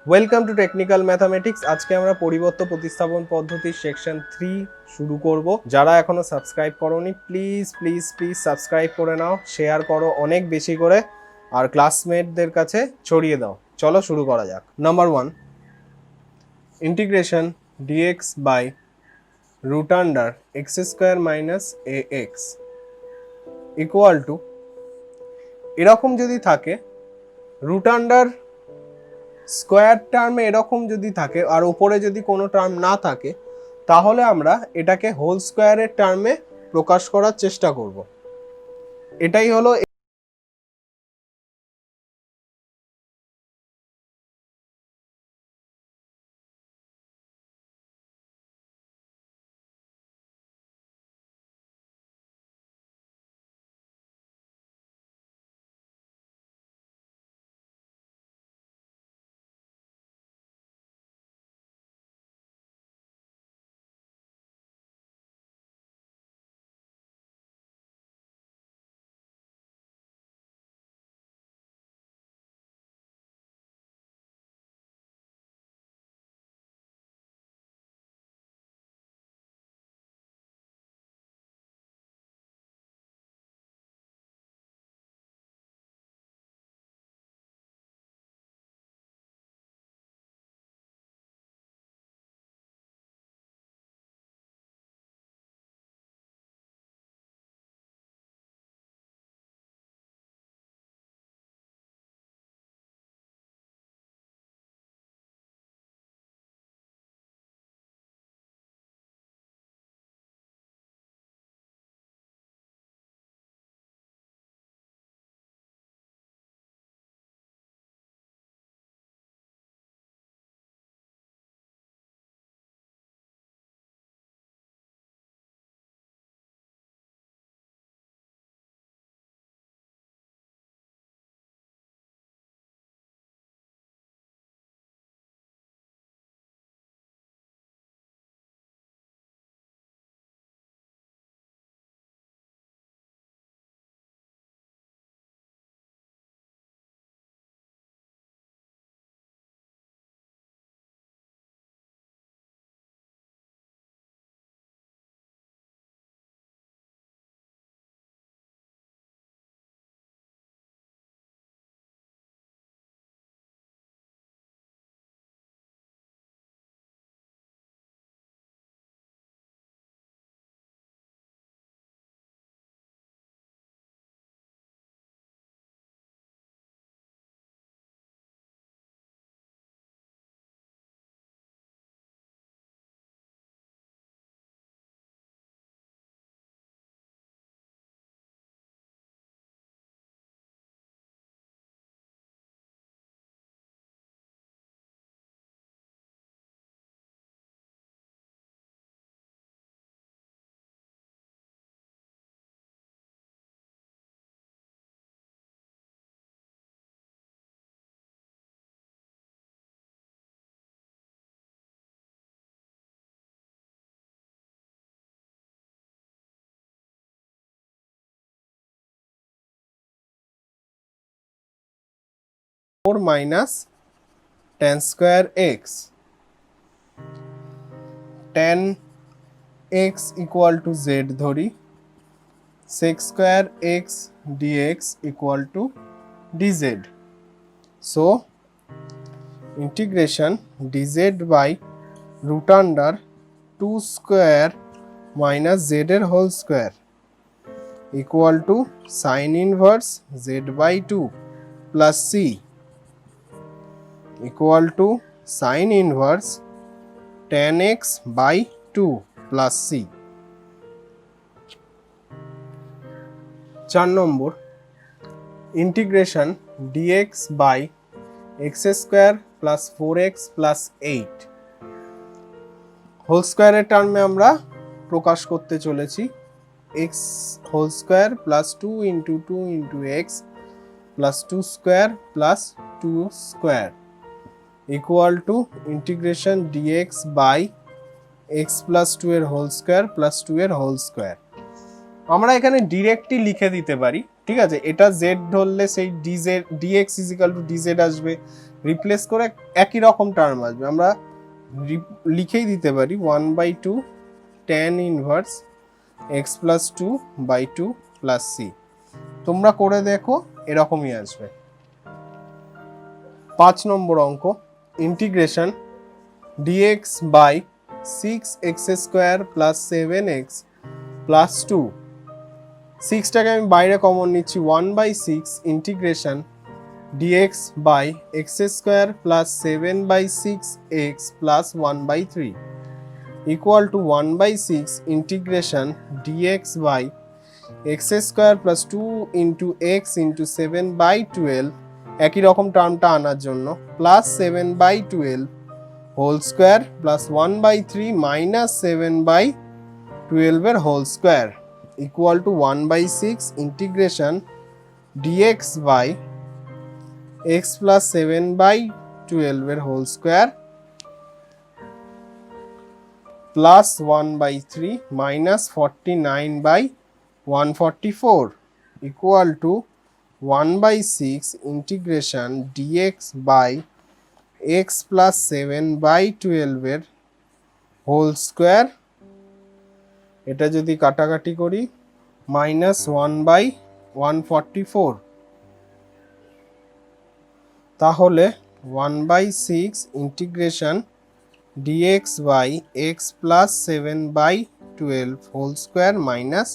Welcome to technical mathematics. আজকে আমরা পরিবর্ত প্রতিস্থাপন পদ্ধতির সেকশন 3 শুরু করব। যারা এখনো সাবস্ক্রাইব করোনি প্লিজ প্লিজ প্লিজ সাবস্ক্রাইব করে নাও, শেয়ার করো অনেক বেশি করে, আর ক্লাসমেটদের কাছে ছড়িয়ে দাও। চলো শুরু করা যাক। Number 1, integration dx by root under x square minus a x equal to, এরকম যদি থাকে রুট আন্ডার স্কোয়ার টার্মে এরকম যদি থাকে আর উপরে যদি কোনো টার্ম না থাকে, তাহলে আমরা এটাকে হোল স্কোয়ারের টার্মে প্রকাশ করার চেষ্টা করব। এটাই হলো four minus tan square x, tan x equal to Z ধরি, sec square x dx equal to dz. So integration dz by root under two square minus Z এর whole square equal to sine inverse Z by two plus C equal to sine inverse tan x by two plus C. 4 নম্বর, integration dx by x square plus four x plus eight, whole স্কোয়ারের টার্মে আমরা প্রকাশ করতে চলেছি x whole square plus two into x plus two square plus two square equal to integration dx by x plus two এর whole square plus two এর whole square. আমরা এখানে directly লিখে দিতে পারি ঠিক আছে, এটা z ধরলে সেই dz dx equal to dz আসবে, রিপ্লেস করে একই রকম টার্ম আসবে। আমরা লিখেই দিতে পারি 1/2 tan inverse x plus 2/2 plus c। তোমরা করে দেখো, এরকমই আসবে। 5 নম্বর অঙ্ক, integration dx by 6x square plus 7x plus 2। 6টাকে আমি বাইরে কমন নিচ্ছি, 1/6 integration dx by x square plus 7/6x plus 1/3 equal to 1/6 integration dx by x square plus 2 into x into 7/12, একই রকম টার্মটা আনার জন্য, plus 7/12 whole square plus 1/3 minus 7/12 এর whole square equal to 1/6 integration dx by x plus 7/12 এর whole square plus 1/3 minus 49/144 equal to 1/6 integration dx by x plus 7/12 এর whole square, এটা যদি কাটাকাটি করি মাইনাস 1/144, তাহলে 1/6 integration dx by x plus 7/12 whole square minus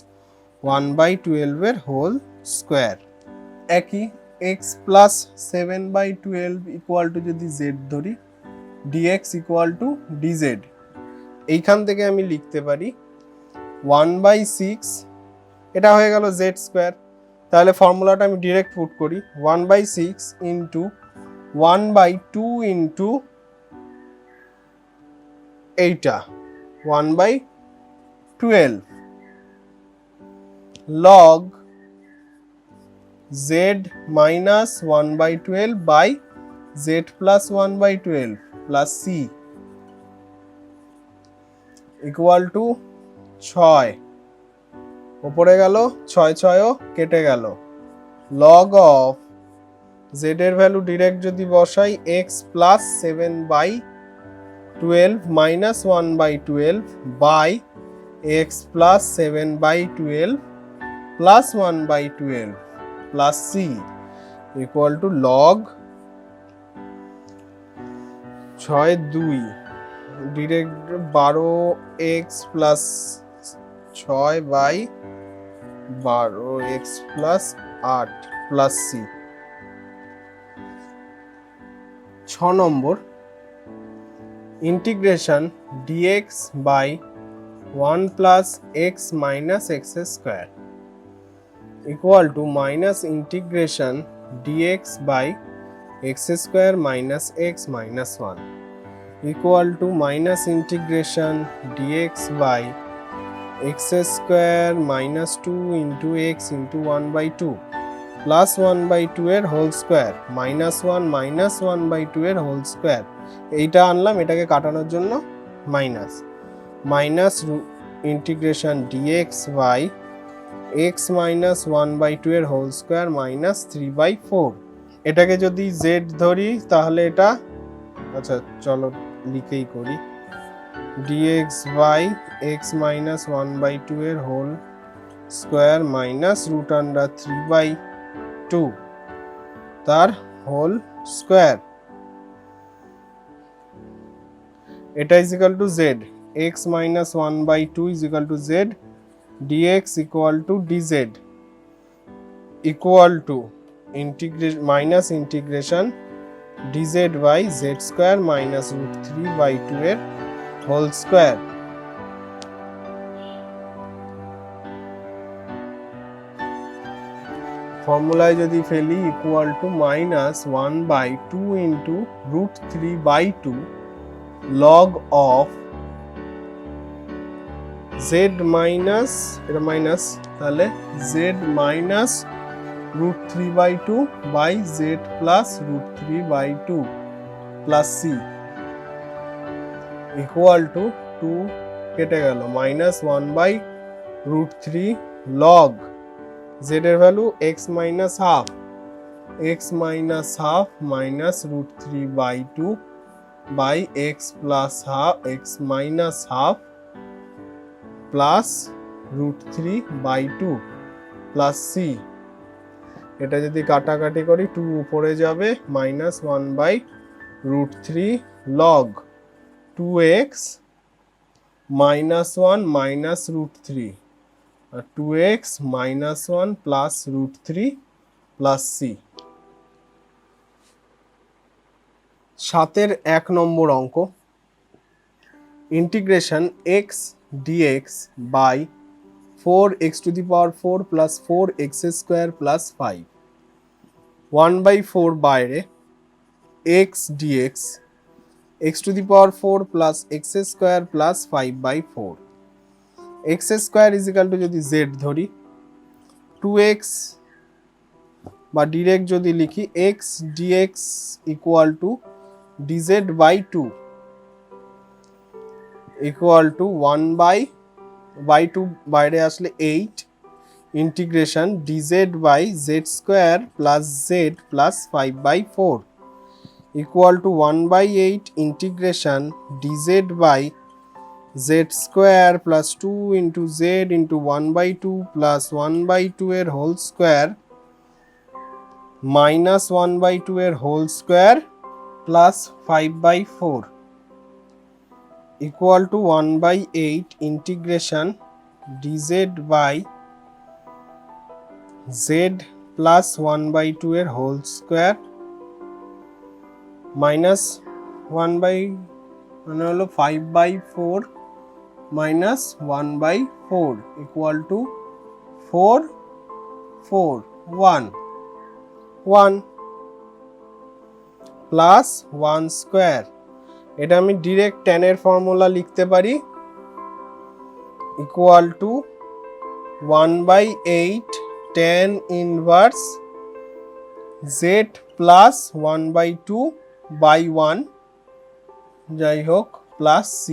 1/12 এর whole square. একই x plus 7/12 equal to যদি z ধরি, dx ইকুয়াল টু dz, এইখান থেকে আমি লিখতে পারি 1/6, এটা হয়ে গেল z স্কোয়ার। তাহলে ফর্মুলাটা আমি ডিরেক্ট পুট করি, 1/6 ইন্টু 1/2 ইন্টু এইটা 1/12 log z minus 1/12 by z plus 1/12 plus c equal to 6, উপরে গেল 6 6ও কেটে গেল, log অফ z এর ভ্যালু ডিরেক্ট যদি বসাই x plus 7/12 minus 1/12 by x plus 7/12 plus 1/12 plus c equal to log 6 2 direct 12x plus 6/12x plus 8 plus c। 6 number, integration dx by 1 plus x minus x square equal to minus integration dx by x square minus x minus 1 equal to minus integration dx by x square minus 2 into x into 1/2 plus 1/2 এর whole square minus 1 minus 1/2 এর whole square, এইটা আনলাম এটাকে কাটানোর জন্য, minus minus integration dx by x minus 1/2 এর whole square minus 3/4। এটাকে যদি z ধরি তাহলে এটা, আচ্ছা চলো লিখেই করি, dx বাই x মাইনাস 1/2 এর whole square minus root under 3/2 তার হোল স্কোয়ার, এটা is equal to z, x minus 1/2 is equal to z, dx equal to dz equal to minus integration dz by z square minus root 3/2 এর whole square. ফর্মুলায় যদি ফেলি equal to minus 1/2 into root 3/2 log of z minus, এটা minus, তাহলে z minus root 3/2 by z plus root 3/2 plus c equal to 2 কেটে গেল, minus 1/√3 log z এর value x minus half, x minus half minus root three by two by x plus half, x minus half plus root three by two plus c. এটা যদি কাটাকাটি করি 2 উপরে যাবে, minus 1 by root three log 2x minus 1 minus root three আর 2x minus 1 plus root three plus c. 7 1 number অঙ্ক, integration x dx by 4x to the power 4 plus 4x square plus 5, 1/4 বাইরে, x dx x to the power 4 plus x square plus 5/4, x square is equal to যদি z ধরি 2x বা direct যদি লিখি x dx equal to dz by 2 equal to 1/2 বাইরে আসলে 8 integration dz by z square plus z plus 5/4 equal to 1/8 integration dz by z square plus 2 into z into 1/2 plus 1/2 এর whole square minus 1/2 এর whole square plus 5/4 equal to 1/8 integration dz by z plus 1/2 এর whole square minus 1 হলো 5/4 minus 1/4 equal to 4 4 1 1 plus 1 square. এটা আমি direct tan এর formula লিখতে পারি equal to 1/8 tan inverse z plus 1/2 by 1 যাই হোক প্লাস c।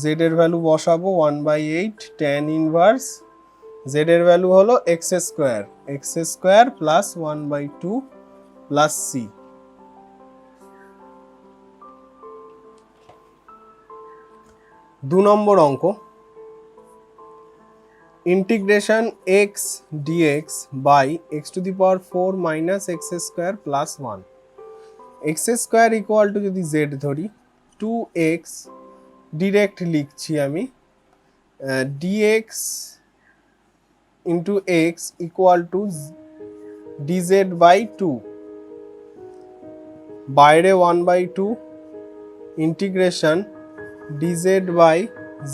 z এর ভ্যালু বসাবো 1/8 tan ইনভার্স, z এর ভ্যালু হলো x square plus 1/2 plus c। 2 number অঙ্ক, integration x dx by x to the power 4 minus x square plus 1, x square equal to যদি z ধরি 2x direct লিখছি আমি dx into x equal to dz by 2 বাইরে 1/2 integration dz by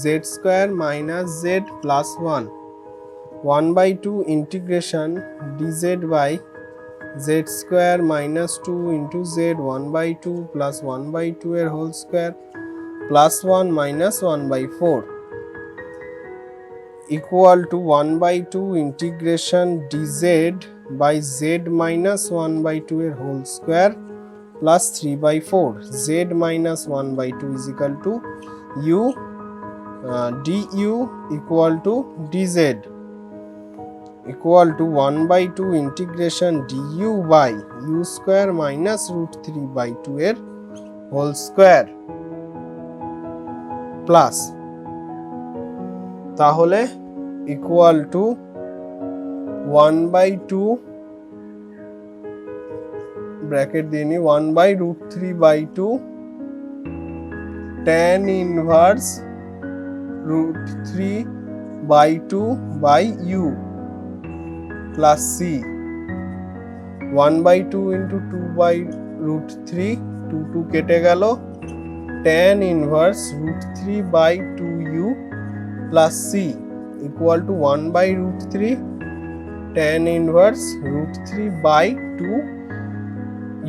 z square minus z plus 1, 1/2 integration dz by z square minus 2 into z 1/2 plus 1/2 এর whole square plus 1 minus 1/4 equal to 1/2 integration dz by z minus 1/2 এর whole square plus 3/4, z minus 1/2 is equal to u du equal to dz equal to 1/2 integration du by u square minus root 3/2 এর whole square plus তাহলে equal to 1/2 bracket দিয়ে নি 1/√3/2 tan inverse √3/2 by u plus c 1/2 into 2/√3 2 কেটে গেল tan inverse √3/2u plus c equal to 1/√3 tan inverse √3/2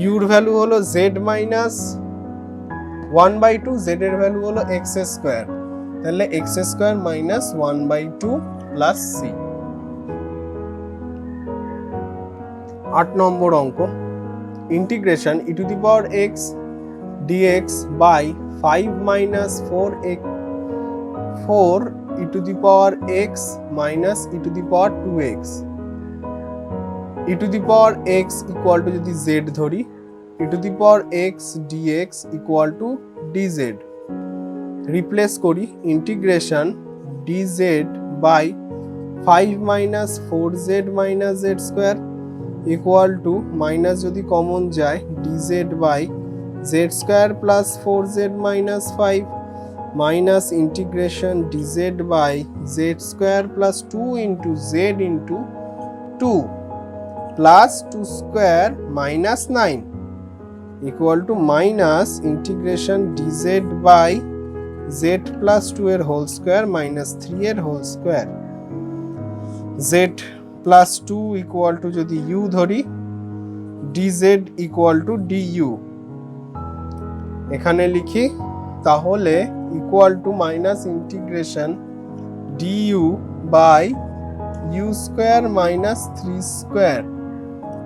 ইউর value হলো z minus 1/2, z এর value হলো x স্কোয়ার, তাহলে x square minus 1/2 plus c। 8 number অঙ্ক, integration e to the power x dx by 5 minus 4 e to the power x minus e to the power 2x, e to the power x equal to যদি z ধরি, e to the power x dx equal to dz, replace করি integration dz by 5 minus 4z minus z square equal to minus যদি common যায় dz by z square plus 4z minus 5 minus integration dz by z square plus 2 into z into 2 plus 2 square minus 9 equal to minus integration dz by z plus 2 এর whole square minus 3 এর whole square, z plus 2 equal to যদি u ধরি dz equal to du এখানে লিখি, তাহলে equal to minus integration du by u square minus 3 square,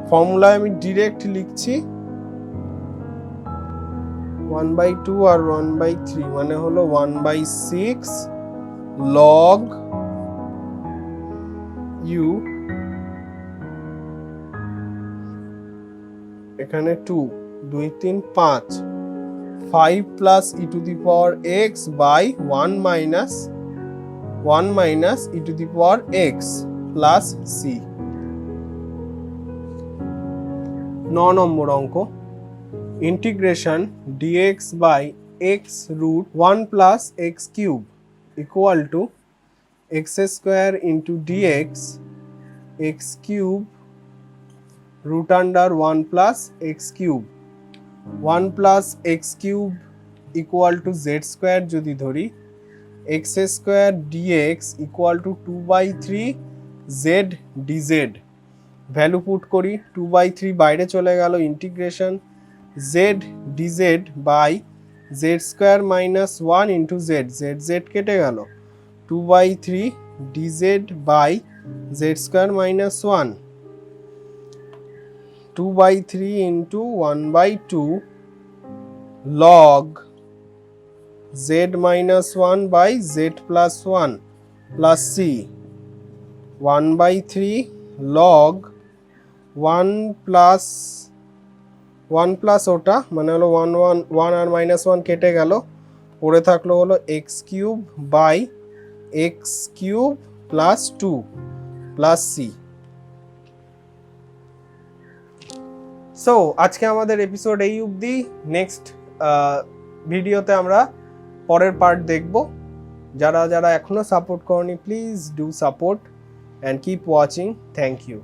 formula আমি direct লিখছি 1/2 আর 1/3 মানে হলো 1/6 log u, এখানে 2 2 3 5 5 plus e to the power x by 1 minus e to the power x plus c। 9 নম্বর অঙ্ক, integration dx by x root 1 plus x cube equal to x square into dx x cube root under 1 plus x cube, 1 plus x cube equal to z square যদি ধরি x square dx equal to 2/3 z dz, value put করি 2/3 বাইরে চলে গেল, integration z dz by z square minus 1 into z, z কেটে গেল 2/3 dz by z square minus 1, 2/3 into 1/2 log z minus 1 by z plus 1 plus c, 1/3 log 1 plus ওটা মানে হলো 1 আর -1 কেটে গেল, পড়ে থাকলো হলো x cube by x cube plus 2 plus c। So আজকে আমাদের এপিসোড এই অবধি, নেক্সট ভিডিওতে আমরা পরের পার্ট দেখব। যারা যারা এখনো সাপোর্ট করনি please do support and keep watching, thank you.